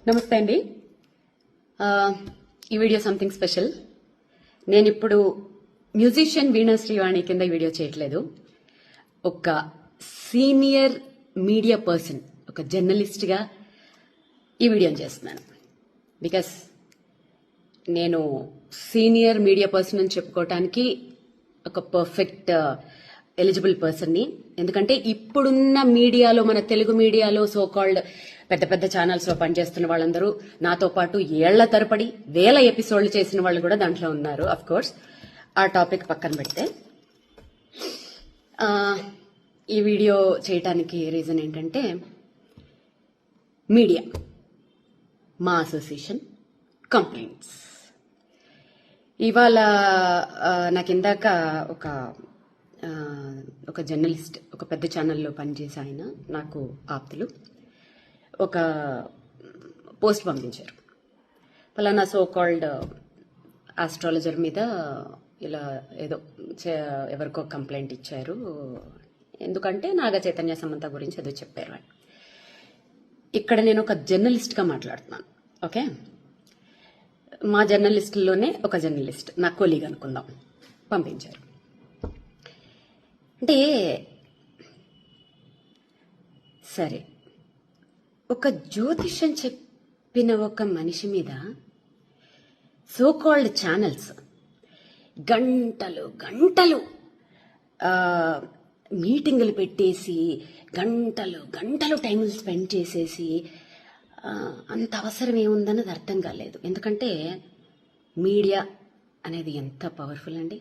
నమస్తే అండి. ఈ వీడియో సంథింగ్ స్పెషల్. నేను ఇప్పుడు మ్యూజిషియన్ వీణా శ్రీవాణి కింద ఈ వీడియో చేయట్లేదు. ఒక సీనియర్ మీడియా పర్సన్, ఒక జర్నలిస్ట్గా ఈ వీడియోని చేస్తున్నాను. బికాస్ నేను సీనియర్ మీడియా పర్సన్ అని చెప్పుకోవటానికి ఒక పర్ఫెక్ట్ ఎలిజిబుల్ పర్సన్ని. ఎందుకంటే ఇప్పుడున్న మీడియాలో, మన తెలుగు మీడియాలో సో కాల్డ్ పెద్ద పెద్ద ఛానల్స్ లో పనిచేస్తున్న వాళ్ళందరూ నాతో పాటు ఏళ్ల తరపడి వేల ఎపిసోడ్లు చేసిన వాళ్ళు కూడా దాంట్లో ఉన్నారు. అఫ్ కోర్స్ ఆ టాపిక్ పక్కన పెడితే ఈ వీడియో చేయటానికి రీజన్ ఏంటంటే, మీడియా, మా అసోసియేషన్ కంప్లైంట్స్. ఇవాళ నాకు ఇందాక ఒక జర్నలిస్ట్, ఒక పెద్ద ఛానల్లో పనిచేసే ఆయన, నాకు ఆప్తులు, ఒక పోస్ట్ పంపించారు. ఫలానా సో కాల్డ్ ఆస్ట్రాలజర్ మీద ఇలా ఏదో ఎవరికో కంప్లైంట్ ఇచ్చారు, ఎందుకంటే నాగ చైతన్య సమంత గురించి ఏదో చెప్పారు అని. ఇక్కడ నేను ఒక జర్నలిస్ట్గా మాట్లాడుతున్నాను. ఓకే, మా జర్నలిస్టుల్లోనే ఒక జర్నలిస్ట్, నా కొలీగ్ అనుకుందాం, పంపించారు. అంటే సరే, ఒక జ్యోతిష్యం చెప్పిన ఒక మనిషి మీద సో కాల్డ్ ఛానల్స్ గంటలు గంటలు మీటింగులు పెట్టేసి గంటలు గంటలు టైం స్పెండ్ చేసేసి అంత అవసరం ఏముందన్నది అర్థం కాలేదు. ఎందుకంటే మీడియా అనేది ఎంత పవర్ఫుల్ అండి.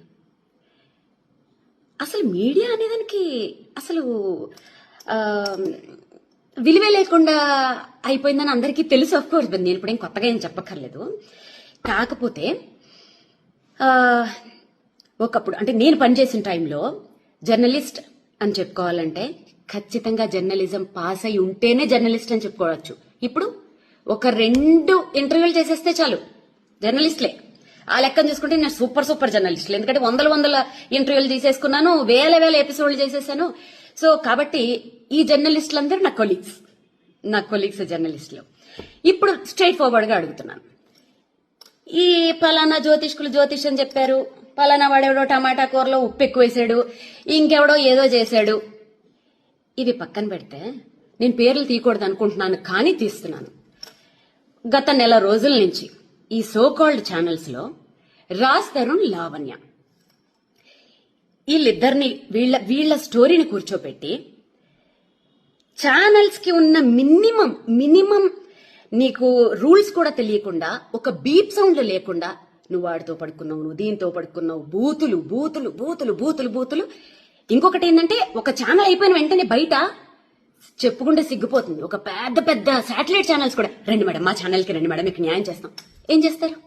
అసలు మీడియా అనేదానికి అసలు విలువే లేకుండా అయిపోయిందని అందరికీ తెలుసు. ఆఫ్ కోర్స్ నేను ఇప్పుడేం కొత్తగా ఏం చెప్పక్కర్లేదు. కాకపోతే ఒకప్పుడు, అంటే నేను పనిచేసిన టైంలో జర్నలిస్ట్ అని చెప్పుకోవాలంటే ఖచ్చితంగా జర్నలిజం పాస్ అయి ఉంటేనే జర్నలిస్ట్ అని చెప్పుకోవచ్చు. ఇప్పుడు ఒక 2 ఇంటర్వ్యూలు చేసేస్తే చాలు జర్నలిస్ట్లే. ఆ లెక్కను చూసుకుంటే నేను సూపర్ జర్నలిస్టులు. ఎందుకంటే వందల ఇంటర్వ్యూలు తీసేసుకున్నాను, వేల ఎపిసోడ్లు చేసేసాను. సో కాబట్టి ఈ జర్నలిస్టులందరూ నా కొలీగ్స్ జర్నలిస్టులు. ఇప్పుడు స్ట్రైట్ ఫార్వర్డ్ గా అడుగుతున్నాను, ఈ పలానా జ్యోతిష్యం చెప్పారు, పలానా వాడెవడో టమాటా కూరలో ఉప్పు ఎక్కువ వేసాడు, ఇంకెవడో ఏదో చేశాడు, ఇవి పక్కన పెడితే నేను పేర్లు తీయకూడదు అనుకుంటున్నాను, కానీ తీస్తున్నాను. గత నెల రోజుల నుంచి ఈ సో కాల్డ్ ఛానల్స్ లో రాజ్ తరుణ్, లావణ్య, వీళ్ళిద్దరిని వీళ్ళ స్టోరీని కూర్చోపెట్టి ఛానల్స్ కి ఉన్న మినిమం నీకు రూల్స్ కూడా తెలియకుండా, ఒక బీప్ సౌండ్ లేకుండా, నువ్వు వాడితో పడుకున్నావు, నువ్వు దీంతో పడుకున్నావు, బూతులు. ఇంకొకటి ఏంటంటే, ఒక ఛానల్ అయిపోయిన వెంటనే బయట చెప్పుకుంటే సిగ్గుపోతుంది, ఒక పెద్ద శాటిలైట్ ఛానల్స్ కూడా, రండి మేడం మా ఛానల్కి రండి మేడం, మీకు న్యాయం చేస్తాం. ఏం చేస్తారు?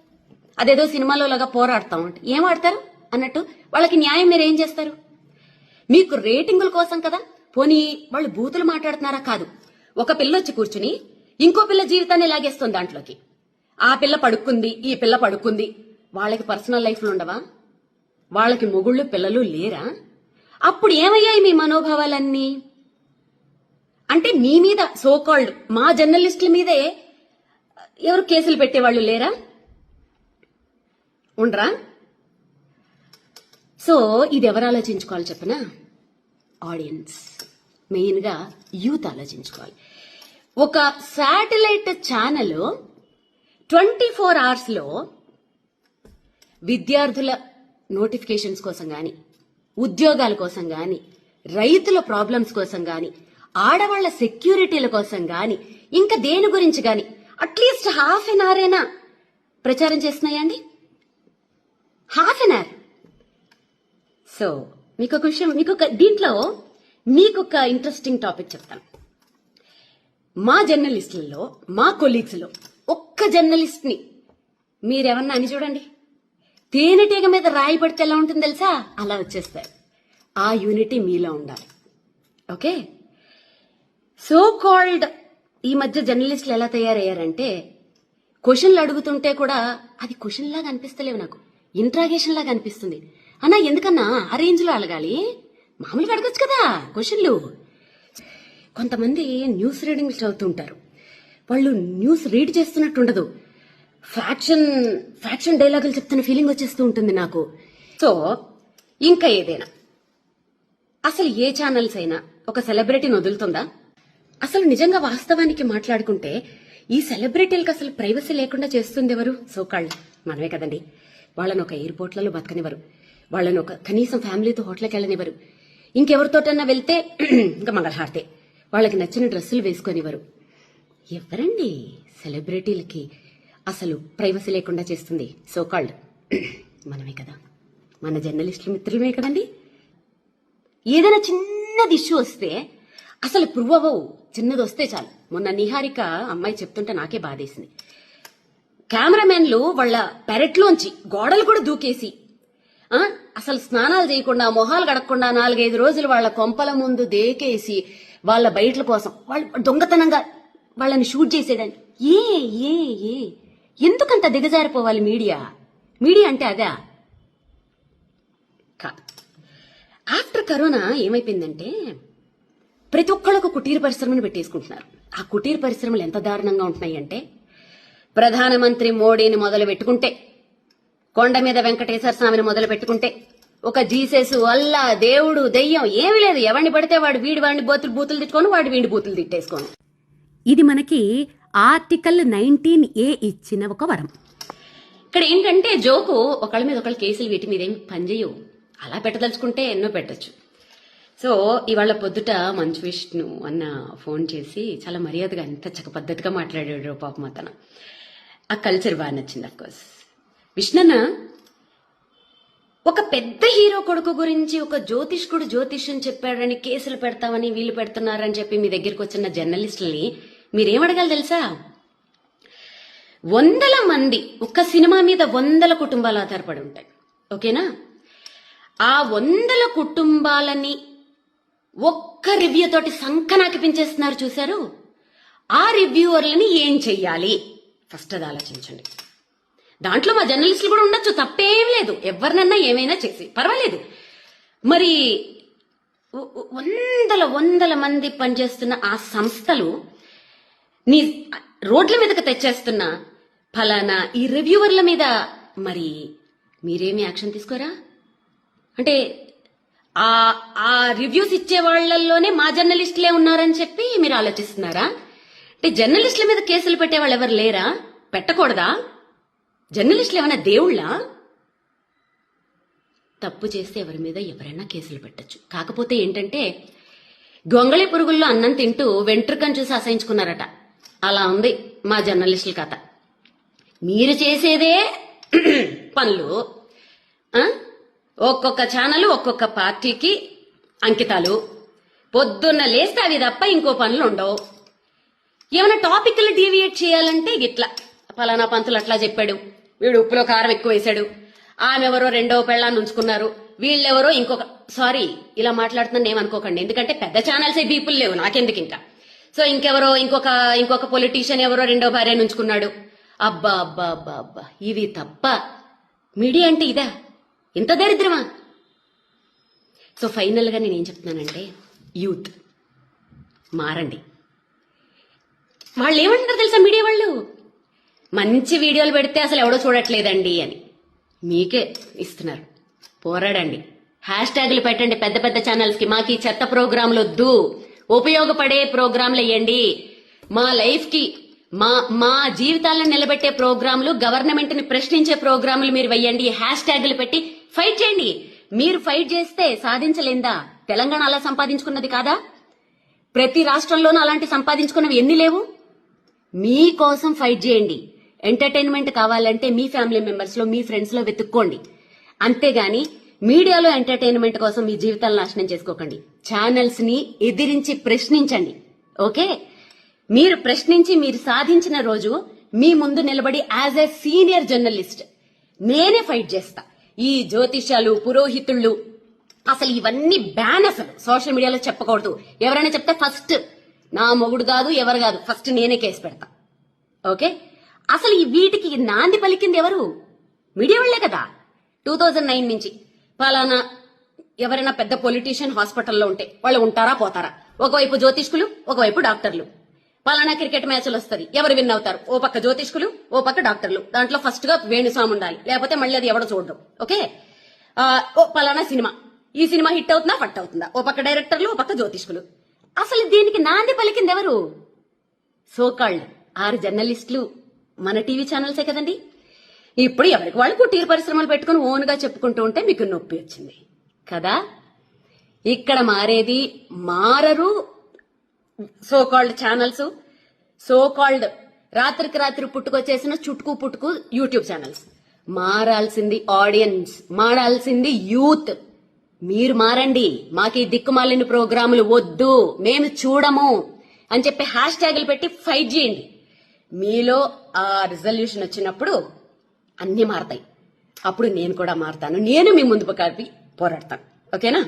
అదేదో సినిమాలో లాగా పోరాడతాం అంటే ఏం ఆడతారు అన్నట్టు వాళ్ళకి న్యాయం మీరు ఏం చేస్తారు? మీకు రేటింగుల కోసం కదా. పోనీ వాళ్ళు బూతులు మాట్లాడుతున్నారా? కాదు, ఒక పిల్ల వచ్చి కూర్చుని ఇంకో పిల్ల జీవితాన్ని లాగేస్తుంది దాంట్లోకి. ఆ పిల్ల పడుకుంది, ఈ పిల్ల పడుకుంది, వాళ్ళకి పర్సనల్ లైఫ్లు ఉండవా? వాళ్ళకి మొగుళ్ళు పిల్లలు లేరా? అప్పుడు ఏమయ్యాయి మీ మనోభావాలన్నీ? అంటే మీ మీద సో కాల్డ్ మా జర్నలిస్టుల మీదే ఎవరు కేసులు పెట్టేవాళ్ళు లేరా? ఉండరా? సో ఇది ఎవరు ఆలోచించుకోవాలి చెప్పనా? ఆడియన్స్, మెయిన్ గా యూత్ ఆలోచించుకోవాలి. ఒక శాటిలైట్ ఛానల్ 24 hours లో విద్యార్థుల నోటిఫికేషన్స్ కోసం గాని, ఉద్యోగాల కోసం గాని, రైతుల ప్రాబ్లమ్స్ కోసం గాని, ఆడవాళ్ల సెక్యూరిటీల కోసం గాని, ఇంకా దేని గురించి గాని అట్లీస్ట్ ½ an hour అయినా ప్రచారం చేస్తున్నాయండి. ½ an hour. సో మీకు ఒక విషయం, దీంట్లో మీకు ఒక ఇంట్రెస్టింగ్ టాపిక్ చెప్తాను. మా జర్నలిస్టులలో, మా కొలీగ్స్ లో ఒక్క జర్నలిస్ట్ ని మీరేమన్నా అని చూడండి, తేనెటీగ మీద రాయి పడితే ఎలా ఉంటుంది తెలుసా? అలా వచ్చేస్తారు. ఆ యూనిటీ మీలో ఉండాలి. ఓకే, సో కాల్డ్ ఈ మధ్య జర్నలిస్టులు ఎలా తయారయ్యారంటే, క్వశ్చన్లు అడుగుతుంటే కూడా అది క్వశ్చన్ లాగా అనిపిస్తలేవు, నాకు ఇంట్రాగేషన్ లాగా అనిపిస్తుంది. అన్నా ఎందుకన్నా ఆ రేంజ్ లో అడగాలి? మామూలుగా అడగచ్చు కదా క్వశ్చన్లు. కొంతమంది న్యూస్ రీడింగ్లు చదువుతుంటారు, వాళ్ళు న్యూస్ రీడ్ చేస్తున్నట్టుండదు. ఫ్యాక్షన్ డైలాగులు చెప్తున్న ఫీలింగ్ వచ్చేస్తూ ఉంటుంది నాకు. సో ఇంకా ఏదైనా అసలు ఏ ఛానల్స్ అయినా ఒక సెలబ్రిటీని వదులుతుందా? అసలు నిజంగా వాస్తవానికి మాట్లాడుకుంటే ఈ సెలబ్రిటీలకు అసలు ప్రైవసీ లేకుండా చేస్తుంది ఎవరు? సోకాళ్ళు మనమే కదండి. వాళ్ళని ఒక ఎయిర్పోర్ట్లలో బతకనివ్వరు, వాళ్ళని ఒక కనీసం ఫ్యామిలీతో హోటల్కి వెళ్ళనివ్వరు, ఇంకెవరితోటన్నా వెళ్తే ఇంకా మంగళహారతే, వాళ్ళకి నచ్చిన డ్రెస్సులు వేసుకొనివ్వరు. ఎవరండి సెలబ్రిటీలకి అసలు ప్రైవసీ లేకుండా చేస్తుంది? సోకాళ్ళు మనమే కదా, మన జర్నలిస్టుల మిత్రులమే కదండి. ఏదైనా చిన్నది ఇష్యూ వస్తే అసలు ప్రూవ్ అవ్వవు, చిన్నది వస్తే చాలు. మొన్న నిహారిక అమ్మాయి చెప్తుంటే నాకే బాధేసింది. కెమెరామెన్లు వాళ్ళ పెరట్లోంచి గోడలు కూడా దూకేసి అసలు స్నానాలు చేయకుండా మొహాలు గడకుండా 4-5 రోజులు వాళ్ళ కొంపల ముందు దేకేసి వాళ్ళ బయటల కోసం వాళ్ళు దొంగతనంగా వాళ్ళని షూట్ చేసేదాన్ని. ఏ ఎందుకంత దిగజారిపోవాలి మీడియా అంటే అదా? కాదు. ఆఫ్టర్ కరోనా ఏమైపోయిందంటే ప్రతి ఒక్కళ్ళకు కుటీర పరిశ్రమను పెట్టేసుకుంటున్నారు. ఆ కుటీర పరిశ్రమలు ఎంత దారుణంగా ఉంటున్నాయి అంటే, ప్రధానమంత్రి మోడీని మొదలు పెట్టుకుంటే, కొండ మీద వెంకటేశ్వర స్వామిని మొదలు పెట్టుకుంటే, ఒక జీసస్, అల్లా, దేవుడు, దెయ్యం ఏమీ లేదు. ఎవరిని పడితే వాడిని బూతులు తిట్టుకోను, వీడి బూతులు తిట్టేసుకోను. ఇది మనకి ఆర్టికల్ 19A ఇచ్చిన ఒక వరం. ఇక్కడ ఏంటంటే జోకు, ఒకళ్ళ మీద ఒకళ్ళ కేసులు వీటి మీద ఏం పనిచేయవు. అలా పెట్టదలుచుకుంటే ఎన్నో పెట్టచ్చు. సో ఇవాళ పొద్దుట మంచు విష్ణు అన్న ఫోన్ చేసి చాలా మర్యాదగా ఎంత చక్క పద్ధతిగా మాట్లాడాడు పాపం అతను. ఆ కల్చర్ బాగా నచ్చింది. అఫ్కోర్స్ విష్ణన్న ఒక పెద్ద హీరో కొడుకు గురించి ఒక జ్యోతిష్కుడు జ్యోతిష్యం చెప్పాడని కేసులు పెడతామని వీళ్ళు పెడుతున్నారని చెప్పి మీ దగ్గరికి వచ్చిన జర్నలిస్టులని మీరేమడగాలి తెలుసా? 100 మంది ఒక్క సినిమా మీద 100 కుటుంబాలు ఆధారపడి ఉంటాయి. ఓకేనా? ఆ 100 కుటుంబాలని ఒక్క రివ్యూ తోటి సంకనాకి పెంచేస్తున్నారు చూశారు. ఆ రివ్యూవర్లని ఏం చెయ్యాలి ఫస్ట్ అది ఆలోచించండి. దాంట్లో మా జర్నలిస్టులు కూడా ఉండొచ్చు, తప్పేం లేదు. ఎవరినన్నా ఏమైనా చేసి పర్వాలేదు. మరి 100 మంది పనిచేస్తున్న ఆ సంస్థలు నీ రోడ్ల మీదకి తెచ్చేస్తున్న ఫలానా ఈ రివ్యూవర్ల మీద మరి మీరేమి యాక్షన్ తీసుకోరా? అంటే ఆ రివ్యూస్ ఇచ్చే వాళ్లలోనే మా జర్నలిస్టులే ఉన్నారని చెప్పి మీరు ఆలోచిస్తున్నారా? అంటే జర్నలిస్టుల మీద కేసులు పెట్టే వాళ్ళు ఎవరు లేరా? పెట్టకూడదా? జర్నలిస్టులు ఏమైనా దేవుళ్ళా? తప్పు చేస్తే ఎవరి మీద ఎవరైనా కేసులు పెట్టచ్చు. కాకపోతే ఏంటంటే గొంగళి పురుగుల్లో అన్నం తింటూ వెంట్రుకను చూసి అసహించుకున్నారట. అలా ఉంది మా జర్నలిస్టుల కథ. మీరు చేసేదే పనులు, ఒక్కొక్క ఛానల్ ఒక్కొక్క పార్టీకి అంకితాలు. పొద్దున్న లేస్తే అవి తప్ప ఇంకో పనులు ఉండవు. ఏమైనా టాపిక్లు డీవియేట్ చేయాలంటే ఇట్లా ఫలానా పంతులు అట్లా చెప్పాడు, వీడు ఉప్పులో కారం ఎక్కువ వేశాడు, ఆమె ఎవరో 2వ పెళ్ళాన్ని ఉంచుకున్నారు, వీళ్ళెవరో ఇంకొక, సారీ ఇలా మాట్లాడుతున్నాను ఏమనుకోకండి, ఎందుకంటే పెద్ద ఛానల్స్ బీపుల్ లేవు నాకెందుకు ఇంకా. సో ఇంకెవరో ఇంకొక పొలిటీషియన్ ఎవరో 2వ భార్యను ఉంచుకున్నాడు. అబ్బా అబ్బా అబ్బా అబ్బా, ఇవి తప్ప మీడియా అంటే ఇదా? ఇంత దరిద్రమా? సో ఫైనల్గా నేనేం చెప్తున్నానంటే, యూత్ మారండి. వాళ్ళు ఏమంటారు తెలుసా మీడియా వాళ్ళు? మంచి వీడియోలు పెడితే అసలు ఎవడో చూడట్లేదండి అని మీకే ఇస్తున్నారు. పోరాడండి, హ్యాష్ట్యాగులు పెట్టండి పెద్ద పెద్ద ఛానల్స్ కి. మాకు ఈ చెత్త ప్రోగ్రాంలు వద్దు, ఉపయోగపడే ప్రోగ్రాంలు వేయండి. మా లైఫ్ కి మా జీవితాలను నిలబెట్టే ప్రోగ్రాంలు, గవర్నమెంట్ ని ప్రశ్నించే ప్రోగ్రాంలు మీరు వెయ్యండి. హ్యాష్ట్యాగులు పెట్టి ఫైట్ చేయండి. మీరు ఫైట్ చేస్తే సాధించలేందా? తెలంగాణ అలా సంపాదించుకున్నది కాదా? ప్రతి రాష్ట్రంలోనూ అలాంటి సంపాదించుకున్నవి ఎన్ని లేవు? మీకోసం ఫైట్ చేయండి. ఎంటర్టైన్మెంట్ కావాలంటే మీ ఫ్యామిలీ మెంబర్స్ లో, మీ ఫ్రెండ్స్ లో వెతుక్కోండి. అంతేగాని మీడియాలో ఎంటర్టైన్మెంట్ కోసం మీ జీవితాలను నాశనం చేసుకోకండి. ఛానల్స్ ని ఎదిరించి ప్రశ్నించండి. ఓకే? మీరు ప్రశ్నించి మీరు సాధించిన రోజు మీ ముందు నిలబడి యాజ్ ఎ సీనియర్ జర్నలిస్ట్ నేనే ఫైట్ చేస్తా. ఈ జ్యోతిష్యాలు, పురోహితుళ్ళు, అసలు ఇవన్నీ బ్యాన్. అసలు సోషల్ మీడియాలో చెప్పకూడదు. ఎవరైనా చెప్తే ఫస్ట్ నా మొగుడు కాదు, ఎవరు కాదు, ఫస్ట్ నేనే కేసు పెడతా. ఓకే? అసలు ఈ వీటికి నాంది పలికింది ఎవరు? మీడియా వాళ్లే కదా. 2009 నుంచి పలానా ఎవరైనా పెద్ద పొలిటీషియన్ హాస్పిటల్లో ఉంటే వాళ్ళు ఉంటారా పోతారా? ఒకవైపు జ్యోతిష్కులు, ఒకవైపు డాక్టర్లు. పలానా క్రికెట్ మ్యాచ్లు వస్తుంది, ఎవరు విన్ అవుతారు? ఓ పక్క జ్యోతిష్కులు, ఓ పక్క డాక్టర్లు. దాంట్లో ఫస్ట్ గా వేణుస్వామి ఉండాలి, లేకపోతే మళ్ళీ అది ఎవడో చూడడం. ఓకే, ఓ పలానా సినిమా, ఈ సినిమా హిట్ అవుతుందా ఫట్ అవుతుందా? ఓ పక్క డైరెక్టర్లు, ఓ పక్క జ్యోతిష్కులు. అసలు దీనికి నాంది పలికింది ఎవరు? సోకాల్డ్ 6 జర్నలిస్టులు మన టీవీ ఛానల్సే కదండి. ఇప్పుడు ఎవరికి వాళ్ళు కుటీర పరిశ్రమలు పెట్టుకుని ఓన్ గా చెప్పుకుంటూ ఉంటే మీకు నొప్పి వచ్చింది కదా. ఇక్కడ మారేది మారరు సోకాల్డ్ ఛానల్స్, సోకాల్డ్ రాత్రికి రాత్రి పుట్టుకొచ్చేసిన చుట్టుకు పుట్టుకు యూట్యూబ్ ఛానల్స్. మారాల్సింది ఆడియన్స్, మారాల్సింది యూత్. మీరు మారండి. మాకు ఈ దిక్కుమాలిన ప్రోగ్రాములు వద్దు, మేము చూడము అని చెప్పి హ్యాష్ ట్యాగులు పెట్టి ఫైట్ చేయండి. మీలో ఆ రిజల్యూషన్ వచ్చినప్పుడు అన్ని మారతాయి. అప్పుడు నేను కూడా మారతాను. నేను మీ ముందు కలిపి పోరాడతాను. ఓకేనా?